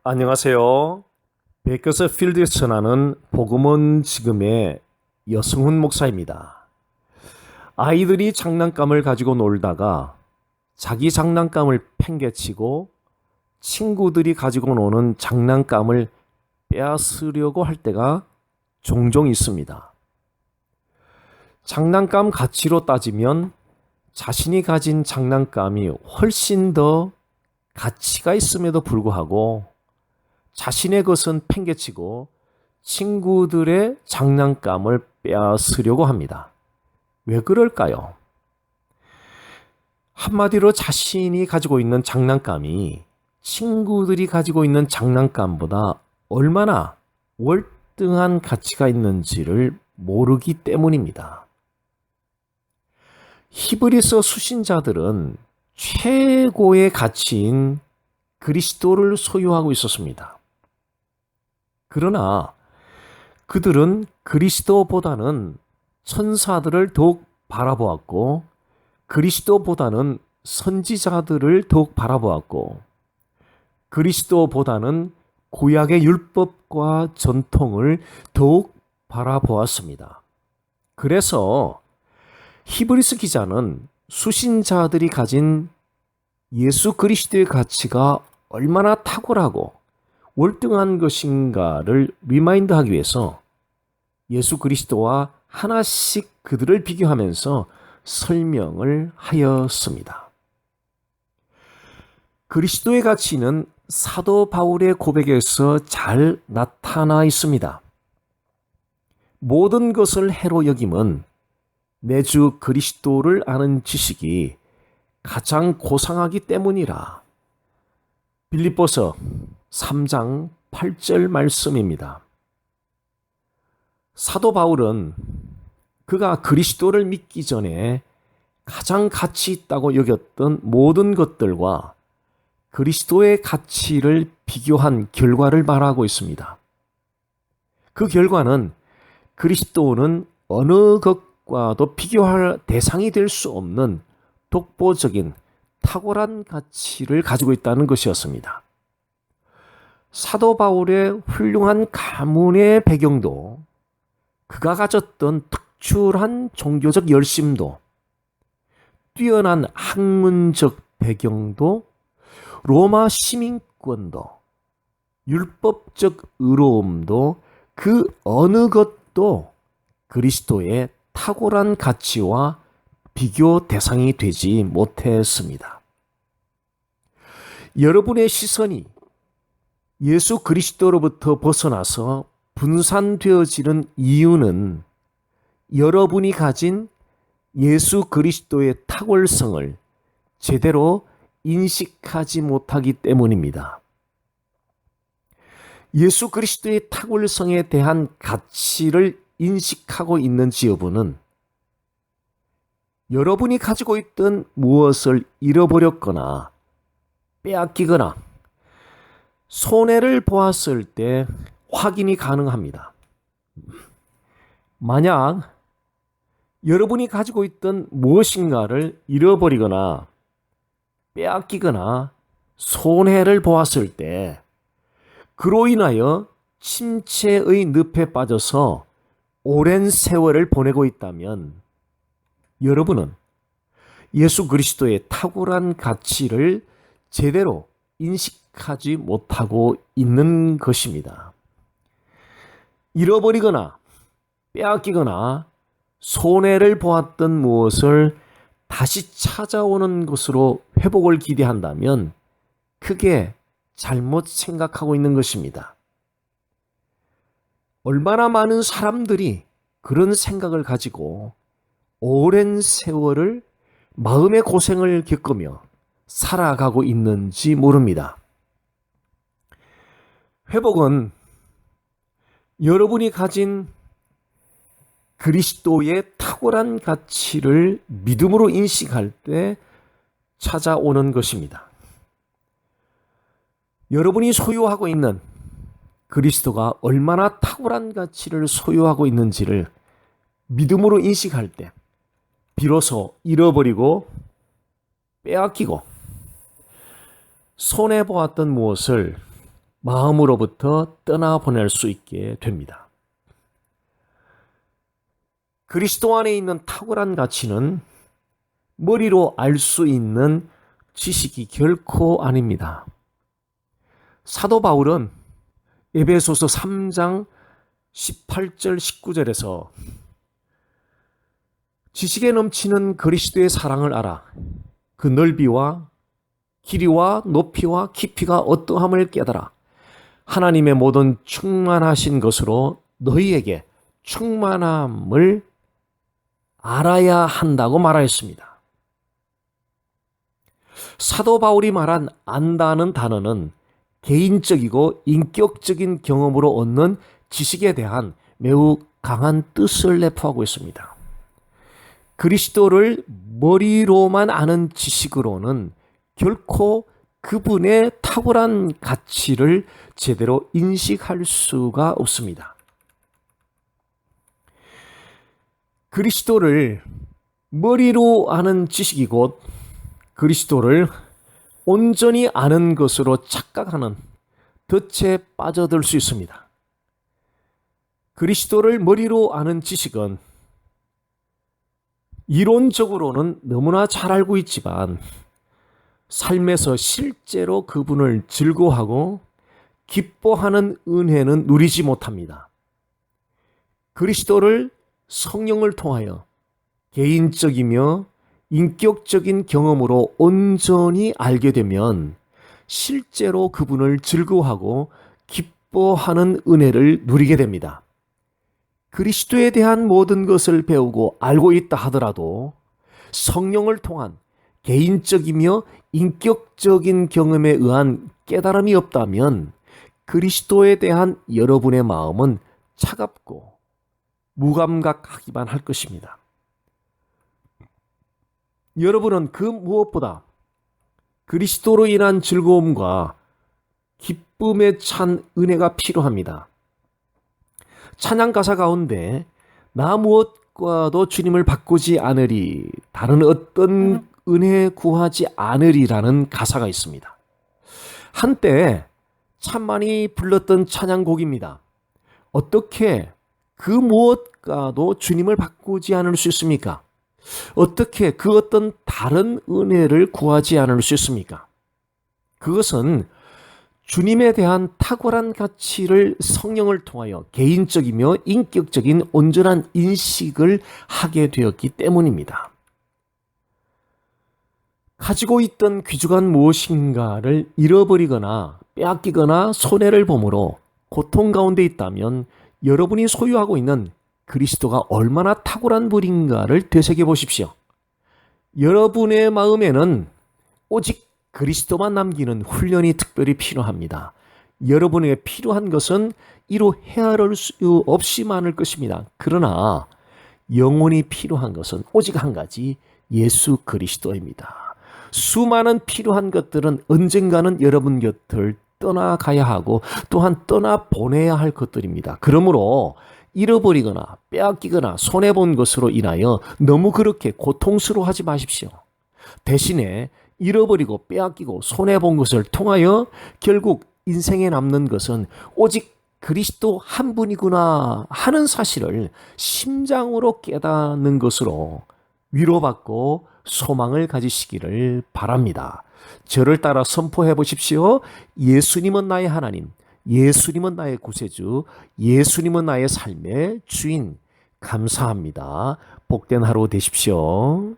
안녕하세요. 베이커스필드에서 전하는 복음은 지금의 여승훈 목사입니다. 아이들이 장난감을 가지고 놀다가 자기 장난감을 팽개치고 친구들이 가지고 노는 장난감을 빼앗으려고 할 때가 종종 있습니다. 장난감 가치로 따지면 자신이 가진 장난감이 훨씬 더 가치가 있음에도 불구하고 자신의 것은 팽개치고 친구들의 장난감을 빼앗으려고 합니다. 왜 그럴까요? 한마디로 자신이 가지고 있는 장난감이 친구들이 가지고 있는 장난감보다 얼마나 월등한 가치가 있는지를 모르기 때문입니다. 히브리서 수신자들은 최고의 가치인 그리스도를 소유하고 있었습니다. 그러나 그들은 그리스도보다는 천사들을 더욱 바라보았고 그리스도보다는 선지자들을 더욱 바라보았고 그리스도보다는 구약의 율법과 전통을 더욱 바라보았습니다. 그래서 히브리서 기자는 수신자들이 가진 예수 그리스도의 가치가 얼마나 탁월하고 월등한 것인가를 리마인드하기 위해서 예수 그리스도와 하나씩 그들을 비교하면서 설명을 하였습니다. 그리스도의 가치는 사도 바울의 고백에서 잘 나타나 있습니다. 모든 것을 해로 여김은 내 주 그리스도를 아는 지식이 가장 고상하기 때문이라. 빌립보서 3장 8절 말씀입니다. 사도 바울은 그가 그리스도를 믿기 전에 가장 가치 있다고 여겼던 모든 것들과 그리스도의 가치를 비교한 결과를 말하고 있습니다. 그 결과는 그리스도는 어느 것과도 비교할 대상이 될 수 없는 독보적인 탁월한 가치를 가지고 있다는 것이었습니다. 사도 바울의 훌륭한 가문의 배경도 그가 가졌던 특출한 종교적 열심도 뛰어난 학문적 배경도 로마 시민권도 율법적 의로움도 그 어느 것도 그리스도의 탁월한 가치와 비교 대상이 되지 못했습니다. 여러분의 시선이 예수 그리스도로부터 벗어나서 분산되어지는 이유는 여러분이 가진 예수 그리스도의 탁월성을 제대로 인식하지 못하기 때문입니다. 예수 그리스도의 탁월성에 대한 가치를 인식하고 있는지 여부는 여러분이 가지고 있던 무엇을 잃어버렸거나 빼앗기거나 손해를 보았을 때 확인이 가능합니다. 만약 여러분이 가지고 있던 무엇인가를 잃어버리거나 빼앗기거나 손해를 보았을 때 그로 인하여 침체의 늪에 빠져서 오랜 세월을 보내고 있다면 여러분은 예수 그리스도의 탁월한 가치를 제대로 인식하지 못하고 있는 것입니다. 잃어버리거나 빼앗기거나 손해를 보았던 무엇을 다시 찾아오는 것으로 회복을 기대한다면 크게 잘못 생각하고 있는 것입니다. 얼마나 많은 사람들이 그런 생각을 가지고 오랜 세월을 마음의 고생을 겪으며 살아가고 있는지 모릅니다. 회복은 여러분이 가진 그리스도의 탁월한 가치를 믿음으로 인식할 때 찾아오는 것입니다. 여러분이 소유하고 있는 그리스도가 얼마나 탁월한 가치를 소유하고 있는지를 믿음으로 인식할 때 비로소 잃어버리고 빼앗기고 손해보았던 무엇을 마음으로부터 떠나보낼 수 있게 됩니다. 그리스도 안에 있는 탁월한 가치는 머리로 알 수 있는 지식이 결코 아닙니다. 사도 바울은 에베소서 3장 18절 19절에서 지식에 넘치는 그리스도의 사랑을 알아 그 넓이와 길이와 높이와 깊이가 어떠함을 깨달아 하나님의 모든 충만하신 것으로 너희에게 충만함을 알아야 한다고 말하였습니다. 사도 바울이 말한 안다는 단어는 개인적이고 인격적인 경험으로 얻는 지식에 대한 매우 강한 뜻을 내포하고 있습니다. 그리스도를 머리로만 아는 지식으로는 결코 그분의 탁월한 가치를 제대로 인식할 수가 없습니다. 그리스도를 머리로 아는 지식이 곧 그리스도를 온전히 아는 것으로 착각하는 덫에 빠져들 수 있습니다. 그리스도를 머리로 아는 지식은 이론적으로는 너무나 잘 알고 있지만 삶에서 실제로 그분을 즐거워하고 기뻐하는 은혜는 누리지 못합니다. 그리스도를 성령을 통하여 개인적이며 인격적인 경험으로 온전히 알게 되면 실제로 그분을 즐거워하고 기뻐하는 은혜를 누리게 됩니다. 그리스도에 대한 모든 것을 배우고 알고 있다 하더라도 성령을 통한 개인적이며 인격적인 경험에 의한 깨달음이 없다면 그리스도에 대한 여러분의 마음은 차갑고 무감각하기만 할 것입니다. 여러분은 그 무엇보다 그리스도로 인한 즐거움과 기쁨에 찬 은혜가 필요합니다. 찬양 가사 가운데 나 무엇과도 주님을 바꾸지 않으리, 다른 어떤 은혜 구하지 않으리라는 가사가 있습니다. 한때 참 많이 불렀던 찬양곡입니다. 어떻게 그 무엇과도 주님을 바꾸지 않을 수 있습니까? 어떻게 그 어떤 다른 은혜를 구하지 않을 수 있습니까? 그것은 주님에 대한 탁월한 가치를 성령을 통하여 개인적이며 인격적인 온전한 인식을 하게 되었기 때문입니다. 가지고 있던 귀중한 무엇인가를 잃어버리거나 빼앗기거나 손해를 보므로 고통 가운데 있다면 여러분이 소유하고 있는 그리스도가 얼마나 탁월한 분인가를 되새겨 보십시오. 여러분의 마음에는 오직 그리스도만 남기는 훈련이 특별히 필요합니다. 여러분에게 필요한 것은 이루 헤아릴 수 없이 많을 것입니다. 그러나 영원히 필요한 것은 오직 한 가지, 예수 그리스도입니다. 수많은 필요한 것들은 언젠가는 여러분 곁을 떠나가야 하고 또한 떠나보내야 할 것들입니다. 그러므로 잃어버리거나 빼앗기거나 손해본 것으로 인하여 너무 그렇게 고통스러워하지 마십시오. 대신에 잃어버리고 빼앗기고 손해본 것을 통하여 결국 인생에 남는 것은 오직 그리스도 한 분이구나 하는 사실을 심장으로 깨닫는 것으로 위로받고 소망을 가지시기를 바랍니다. 저를 따라 선포해 보십시오. 예수님은 나의 하나님, 예수님은 나의 구세주, 예수님은 나의 삶의 주인. 감사합니다. 복된 하루 되십시오.